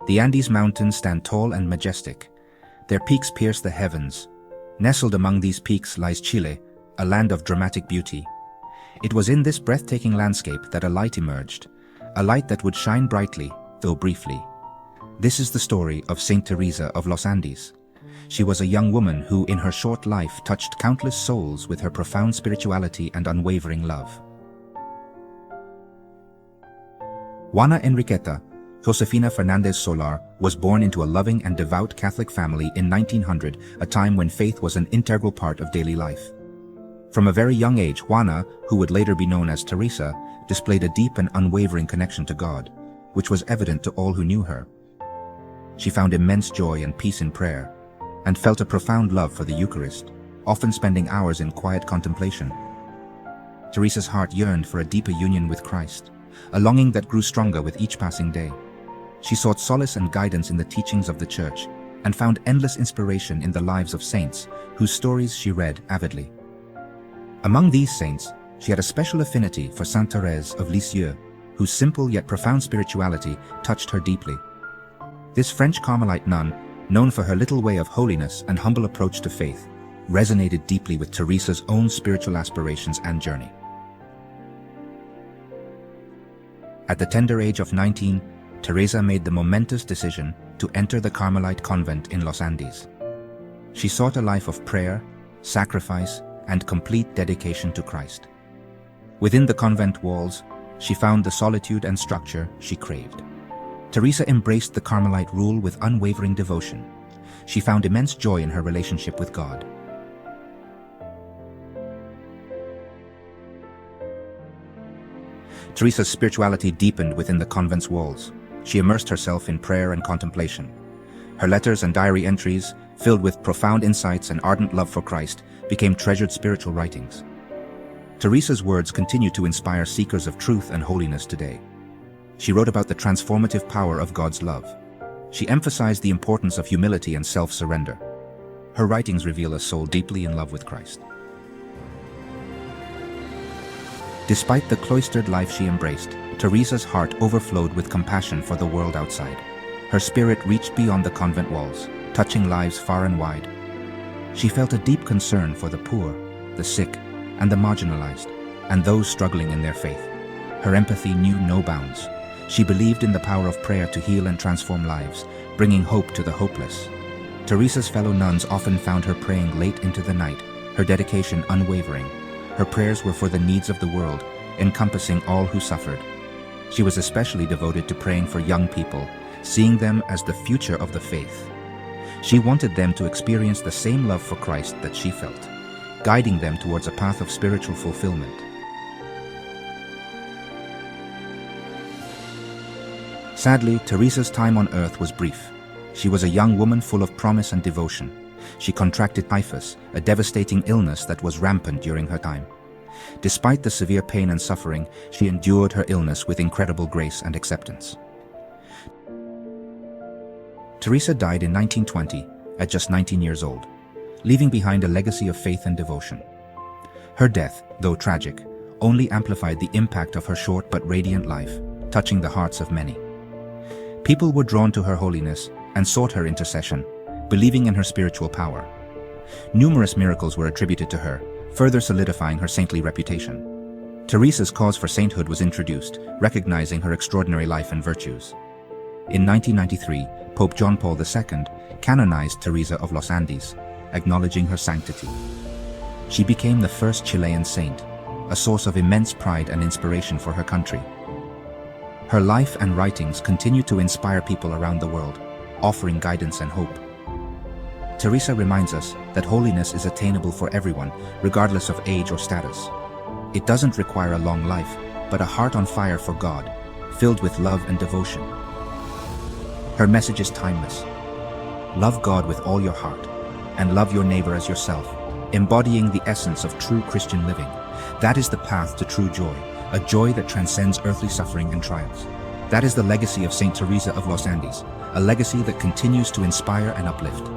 The Andes Mountains stand tall and majestic. Their peaks pierce the heavens. Nestled among these peaks lies Chile, a land of dramatic beauty. It was in this breathtaking landscape that a light emerged, a light that would shine brightly, though briefly. This is the story of Saint Teresa of Los Andes. She was a young woman who, in her short life, touched countless souls with her profound spirituality and unwavering love. Juana Enriqueta Josefina Fernandez Solar was born into a loving and devout Catholic family in 1900, a time when faith was an integral part of daily life. From a very young age, Juana, who would later be known as Teresa, displayed a deep and unwavering connection to God, which was evident to all who knew her. She found immense joy and peace in prayer, and felt a profound love for the Eucharist, often spending hours in quiet contemplation. Teresa's heart yearned for a deeper union with Christ, a longing that grew stronger with each passing day. She sought solace and guidance in the teachings of the Church, and found endless inspiration in the lives of saints, whose stories she read avidly. Among these saints, she had a special affinity for Sainte Thérèse of Lisieux, whose simple yet profound spirituality touched her deeply. This French Carmelite nun, known for her little way of holiness and humble approach to faith, resonated deeply with Teresa's own spiritual aspirations and journey. At the tender age of 19, Teresa made the momentous decision to enter the Carmelite convent in Los Andes. She sought a life of prayer, sacrifice, and complete dedication to Christ. Within the convent walls, she found the solitude and structure she craved. Teresa embraced the Carmelite rule with unwavering devotion. She found immense joy in her relationship with God. Teresa's spirituality deepened within the convent's walls. She immersed herself in prayer and contemplation. Her letters and diary entries, filled with profound insights and ardent love for Christ, became treasured spiritual writings. Teresa's words continue to inspire seekers of truth and holiness today. She wrote about the transformative power of God's love. She emphasized the importance of humility and self-surrender. Her writings reveal a soul deeply in love with Christ. Despite the cloistered life she embraced, Teresa's heart overflowed with compassion for the world outside. Her spirit reached beyond the convent walls, touching lives far and wide. She felt a deep concern for the poor, the sick, and the marginalized, and those struggling in their faith. Her empathy knew no bounds. She believed in the power of prayer to heal and transform lives, bringing hope to the hopeless. Teresa's fellow nuns often found her praying late into the night, her dedication unwavering. Her prayers were for the needs of the world, encompassing all who suffered. She was especially devoted to praying for young people, seeing them as the future of the faith. She wanted them to experience the same love for Christ that she felt, guiding them towards a path of spiritual fulfillment. Sadly, Teresa's time on earth was brief. She was a young woman full of promise and devotion. She contracted typhus, a devastating illness that was rampant during her time. Despite the severe pain and suffering, she endured her illness with incredible grace and acceptance. Teresa died in 1920, at just 19 years old, leaving behind a legacy of faith and devotion. Her death, though tragic, only amplified the impact of her short but radiant life, touching the hearts of many. People were drawn to her holiness and sought her intercession, believing in her spiritual power. Numerous miracles were attributed to her, further solidifying her saintly reputation. Teresa's cause for sainthood was introduced, recognizing her extraordinary life and virtues. In 1993, Pope John Paul II canonized Teresa of Los Andes, acknowledging her sanctity. She became the first Chilean saint, a source of immense pride and inspiration for her country. Her life and writings continue to inspire people around the world, offering guidance and hope. Teresa reminds us that holiness is attainable for everyone, regardless of age or status. It doesn't require a long life, but a heart on fire for God, filled with love and devotion. Her message is timeless. Love God with all your heart, and love your neighbor as yourself, embodying the essence of true Christian living. That is the path to true joy, a joy that transcends earthly suffering and trials. That is the legacy of Saint Teresa of Los Andes, a legacy that continues to inspire and uplift.